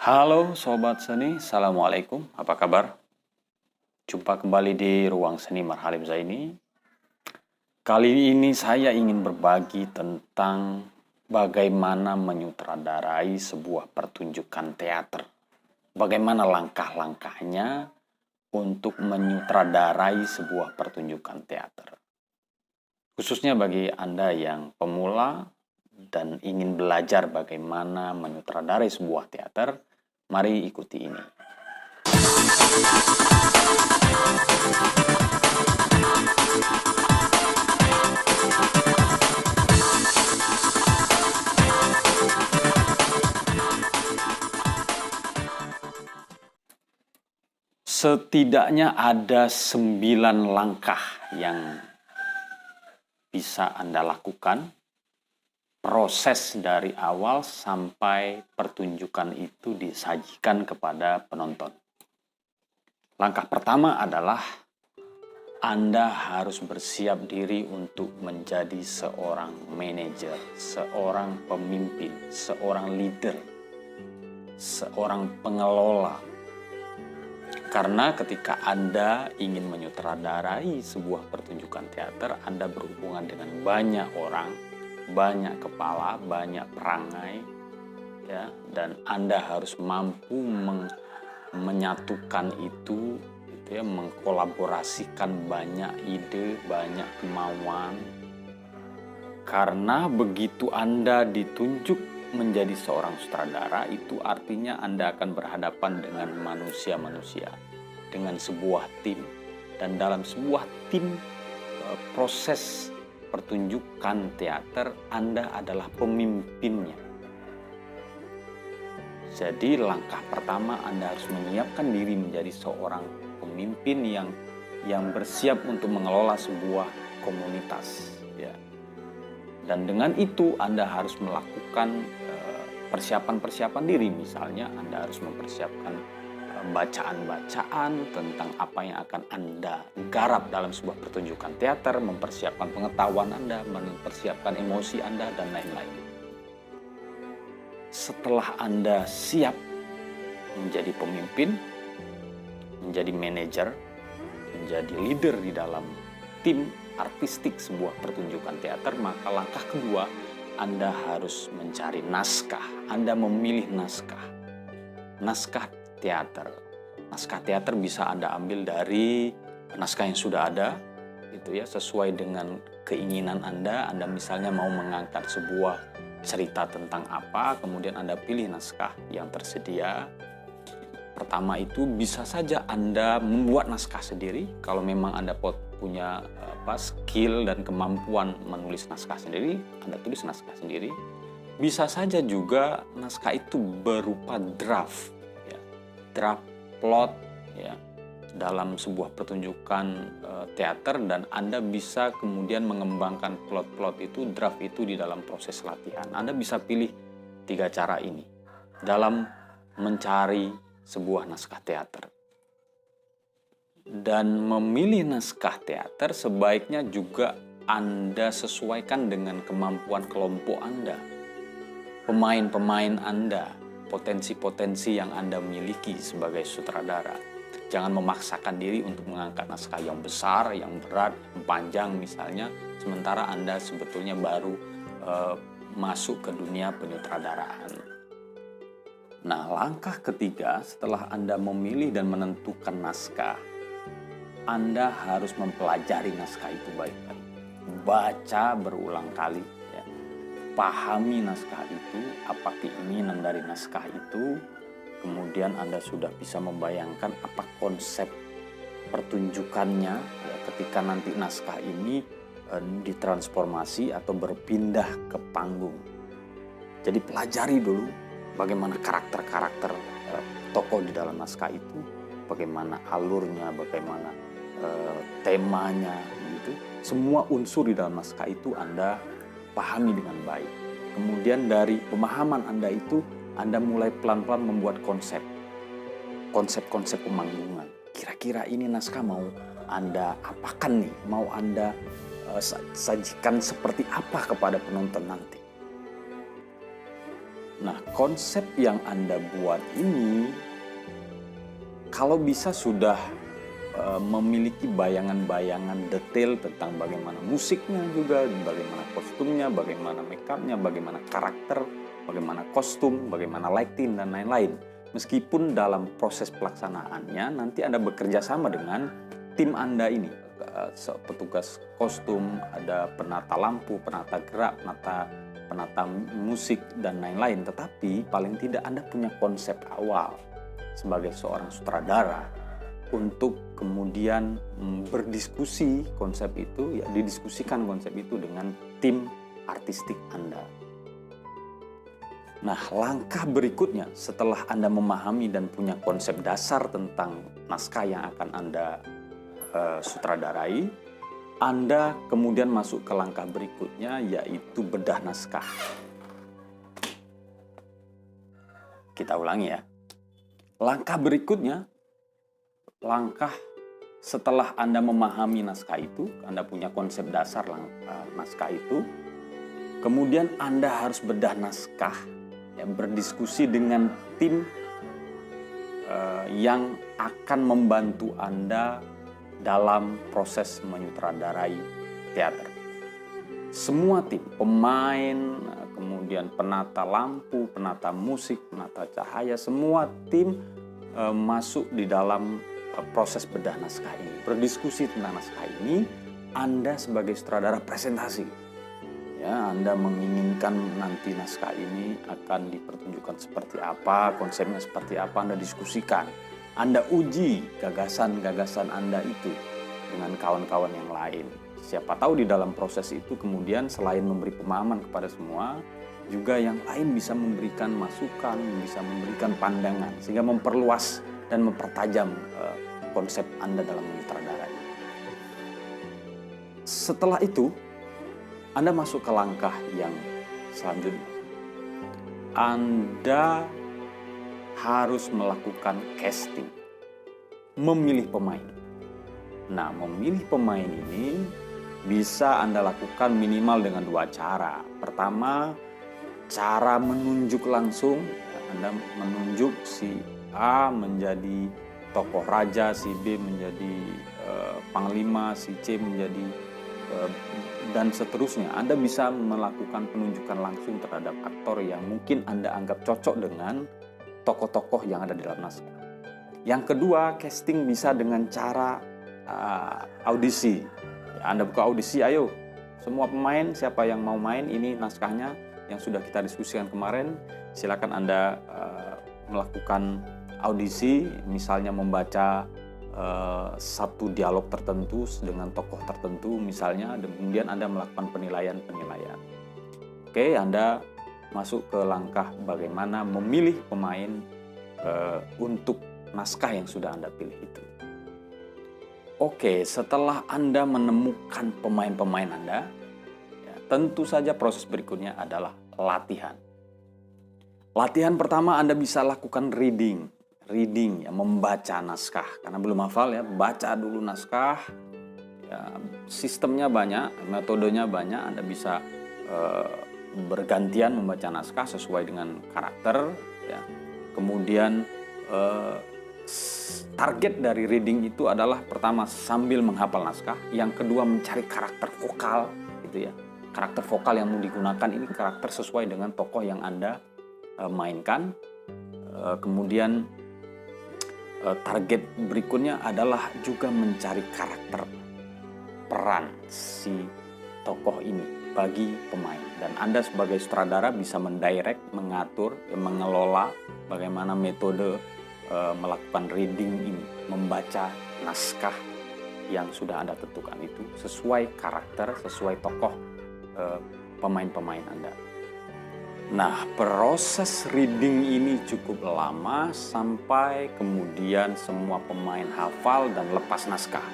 Halo Sobat Seni, Assalamualaikum, apa kabar? Jumpa kembali di Ruang Seni Marhalim Zaini. Kali ini saya ingin berbagi tentang bagaimana menyutradarai sebuah pertunjukan teater. Bagaimana langkah-langkahnya untuk menyutradarai sebuah pertunjukan teater. Khususnya bagi Anda yang pemula dan ingin belajar bagaimana menyutradarai sebuah teater, mari ikuti ini. Setidaknya ada 9 langkah yang bisa Anda lakukan, proses dari awal sampai pertunjukan itu disajikan kepada penonton. Langkah pertama adalah Anda harus bersiap diri untuk menjadi seorang manajer, seorang pemimpin, seorang leader, seorang pengelola. Karena ketika Anda ingin menyutradarai sebuah pertunjukan teater, Anda berhubungan dengan banyak orang, banyak kepala, banyak perangai, ya, dan Anda harus mampu menyatukan itu, gitu ya, mengkolaborasikan banyak ide, banyak kemauan. Karena begitu Anda ditunjuk menjadi seorang sutradara, itu artinya Anda akan berhadapan dengan manusia-manusia, dengan sebuah tim. Dan dalam sebuah tim, proses pertunjukan teater, Anda adalah pemimpinnya. Jadi langkah pertama Anda harus menyiapkan diri menjadi seorang pemimpin yang bersiap untuk mengelola sebuah komunitas, ya. Dan dengan itu Anda harus melakukan persiapan-persiapan diri. Misalnya Anda harus mempersiapkan bacaan-bacaan tentang apa yang akan Anda garap dalam sebuah pertunjukan teater, mempersiapkan pengetahuan Anda, mempersiapkan emosi Anda, dan lain-lain. Setelah Anda siap menjadi pemimpin, menjadi manajer, menjadi leader di dalam tim artistik sebuah pertunjukan teater, maka langkah kedua Anda harus mencari naskah. Anda memilih naskah. Naskah teater. Naskah teater bisa Anda ambil dari naskah yang sudah ada, gitu ya, sesuai dengan keinginan Anda. Anda misalnya mau mengangkat sebuah cerita tentang apa, kemudian Anda pilih naskah yang tersedia. Pertama itu bisa saja Anda membuat naskah sendiri. Kalau memang Anda punya skill dan kemampuan menulis naskah sendiri, Anda tulis naskah sendiri. Bisa saja juga naskah itu berupa draft, ya, draft plot, ya, dalam sebuah pertunjukan teater, dan Anda bisa kemudian mengembangkan plot-plot itu, draft itu di dalam proses latihan. Anda bisa pilih 3 cara ini dalam mencari sebuah naskah teater. Dan memilih naskah teater sebaiknya juga Anda sesuaikan dengan kemampuan kelompok Anda, pemain-pemain Anda, potensi-potensi yang Anda miliki sebagai sutradara. Jangan memaksakan diri untuk mengangkat naskah yang besar, yang berat, yang panjang misalnya, sementara Anda sebetulnya baru masuk ke dunia penyutradaraan. Nah, langkah ketiga setelah Anda memilih dan menentukan naskah, Anda harus mempelajari naskah itu baik-baik. Baca berulang kali, ya. Pahami naskah itu, apa keinginan dari naskah itu. Kemudian Anda sudah bisa membayangkan apa konsep pertunjukannya, ya, ketika nanti naskah ini ditransformasi atau berpindah ke panggung. Jadi pelajari dulu bagaimana karakter-karakter tokoh di dalam naskah itu, bagaimana alurnya, bagaimana temanya, gitu. Semua unsur di dalam naskah itu Anda pahami dengan baik. Kemudian dari pemahaman Anda itu, Anda mulai pelan-pelan membuat konsep-konsep pemanggungan. Kira-kira ini naskah mau Anda apakan nih? Mau Anda sajikan seperti apa kepada penonton nanti? Nah, konsep yang Anda buat ini, kalau bisa sudah memiliki bayangan-bayangan detail tentang bagaimana musiknya juga, bagaimana kostumnya, bagaimana make up-nya, bagaimana karakter, bagaimana kostum, bagaimana lighting, dan lain-lain. Meskipun dalam proses pelaksanaannya nanti Anda bekerja sama dengan tim Anda ini, petugas kostum, ada penata lampu, penata gerak, penata musik, dan lain-lain. Tetapi paling tidak Anda punya konsep awal sebagai seorang sutradara untuk kemudian berdiskusi konsep itu, ya didiskusikan konsep itu dengan tim artistik Anda. Nah, langkah berikutnya setelah Anda memahami dan punya konsep dasar tentang naskah yang akan Anda sutradarai, Anda kemudian masuk ke langkah berikutnya, yaitu bedah naskah. Kita ulangi ya. Langkah berikutnya, langkah setelah Anda memahami naskah itu, Anda punya konsep dasar naskah itu, kemudian Anda harus bedah naskah, ya, berdiskusi dengan tim yang akan membantu Anda dalam proses menyutradarai teater. Semua tim, pemain, kemudian penata lampu, penata musik, penata cahaya, semua tim masuk di dalam proses bedah naskah ini, berdiskusi tentang naskah ini. Anda sebagai sutradara presentasi, ya, Anda menginginkan nanti naskah ini akan dipertunjukkan seperti apa, konsepnya seperti apa, Anda diskusikan, Anda uji gagasan-gagasan Anda itu dengan kawan-kawan yang lain. Siapa tahu di dalam proses itu kemudian selain memberi pemahaman kepada semua, juga yang lain bisa memberikan masukan, bisa memberikan pandangan, sehingga memperluas dan mempertajam konsep Anda dalam menyutradarai. Setelah itu, Anda masuk ke langkah yang selanjutnya. Anda harus melakukan casting, memilih pemain. Nah, memilih pemain ini bisa Anda lakukan minimal dengan 2 cara. Pertama, cara menunjuk langsung. Anda menunjuk si A menjadi tokoh raja, si B menjadi panglima, si C menjadi dan seterusnya. Anda bisa melakukan penunjukan langsung terhadap aktor yang mungkin Anda anggap cocok dengan tokoh-tokoh yang ada di dalam naskah. Yang kedua, casting bisa dengan cara audisi. Ya, Anda buka audisi, ayo semua pemain, siapa yang mau main, ini naskahnya yang sudah kita diskusikan kemarin, silakan Anda melakukan audisi, misalnya membaca satu dialog tertentu dengan tokoh tertentu misalnya, dan kemudian Anda melakukan penilaian-penilaian. Oke, Anda masuk ke langkah bagaimana memilih pemain untuk naskah yang sudah Anda pilih itu. Oke, setelah Anda menemukan pemain-pemain Anda, ya, tentu saja proses berikutnya adalah latihan. Latihan pertama Anda bisa lakukan reading ya, membaca naskah. Karena belum hafal ya, baca dulu naskah. Ya, sistemnya banyak, metodenya banyak. Anda bisa bergantian membaca naskah sesuai dengan karakter. Ya. Kemudian target dari reading itu adalah pertama sambil menghafal naskah, yang kedua mencari karakter vokal, gitu ya. Karakter vokal yang mau digunakan ini karakter sesuai dengan tokoh yang Anda mainkan. Kemudian target berikutnya adalah juga mencari karakter peran si tokoh ini bagi pemain. Dan Anda sebagai sutradara bisa mendirect, mengatur, mengelola bagaimana metode melakukan reading ini, membaca naskah yang sudah Anda tentukan itu sesuai karakter, sesuai tokoh pemain-pemain Anda. Nah, proses reading ini cukup lama sampai kemudian semua pemain hafal dan lepas naskah.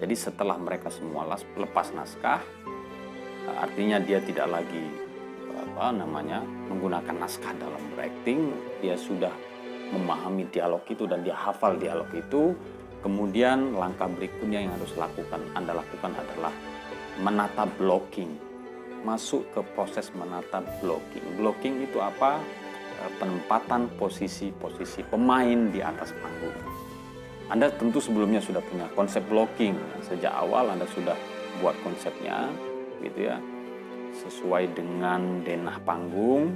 Jadi setelah mereka semua lepas naskah, artinya dia tidak lagi menggunakan naskah dalam berakting, dia sudah memahami dialog itu dan dia hafal dialog itu. Kemudian langkah berikutnya yang harus Anda lakukan adalah menata blocking. masuk ke proses menata blocking. Blocking itu apa? Penempatan posisi-posisi pemain di atas panggung. Anda tentu sebelumnya sudah punya konsep blocking. Sejak awal Anda sudah buat konsepnya, gitu ya. Sesuai dengan denah panggung,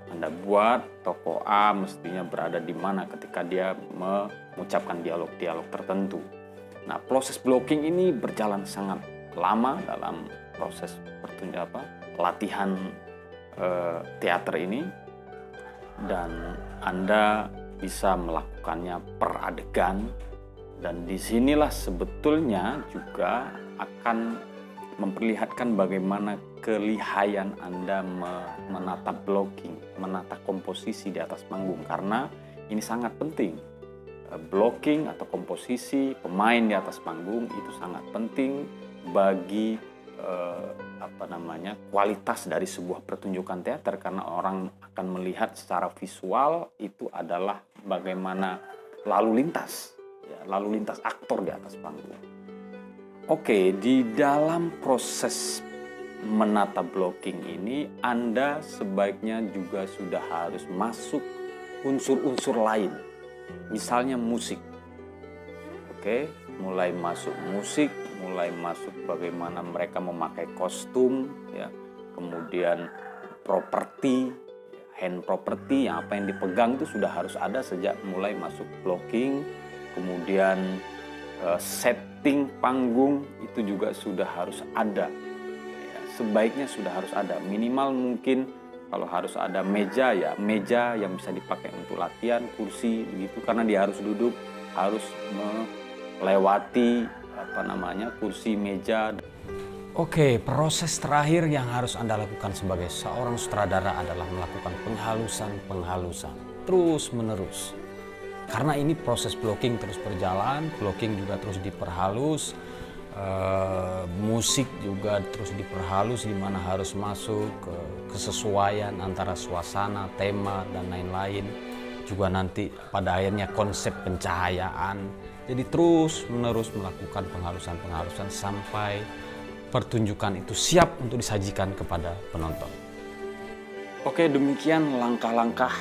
Anda buat tokoh A mestinya berada di mana ketika dia mengucapkan dialog-dialog tertentu. Nah, proses blocking ini berjalan sangat lama dalam proses latihan teater ini, dan Anda bisa melakukannya per adegan, dan disinilah sebetulnya juga akan memperlihatkan bagaimana kelihayan Anda menata blocking, menata komposisi di atas panggung, karena ini sangat penting. Blocking atau komposisi pemain di atas panggung itu sangat penting bagi kualitas dari sebuah pertunjukan teater, karena orang akan melihat secara visual itu adalah bagaimana lalu lintas aktor di atas panggung. Oke, di dalam proses menata blocking ini Anda sebaiknya juga sudah harus masuk unsur-unsur lain. Misalnya musik. Oke, mulai masuk musik, mulai masuk bagaimana mereka memakai kostum, ya. Kemudian properti, hand property, yang apa yang dipegang itu sudah harus ada sejak mulai masuk blocking. Kemudian setting panggung itu juga sudah harus ada. Ya, sebaiknya sudah harus ada. Minimal mungkin kalau harus ada meja, ya meja yang bisa dipakai untuk latihan, kursi begitu, karena dia harus duduk, harus melewati kursi, meja. Oke, proses terakhir yang harus Anda lakukan sebagai seorang sutradara adalah melakukan penghalusan terus menerus. Karena ini proses blocking terus berjalan, blocking juga terus diperhalus, musik juga terus diperhalus, di mana harus masuk ke kesesuaian antara suasana, tema, dan lain-lain. Juga nanti pada akhirnya konsep pencahayaan. Jadi terus menerus melakukan penghalusan sampai pertunjukan itu siap untuk disajikan kepada penonton. Oke, demikian langkah-langkah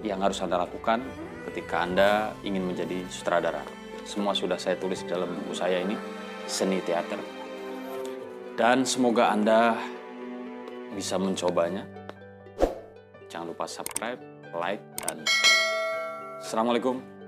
yang harus Anda lakukan ketika Anda ingin menjadi sutradara. Semua sudah saya tulis dalam buku saya ini, Seni Teater. Dan semoga Anda bisa mencobanya. Jangan lupa subscribe, like, dan Assalamualaikum.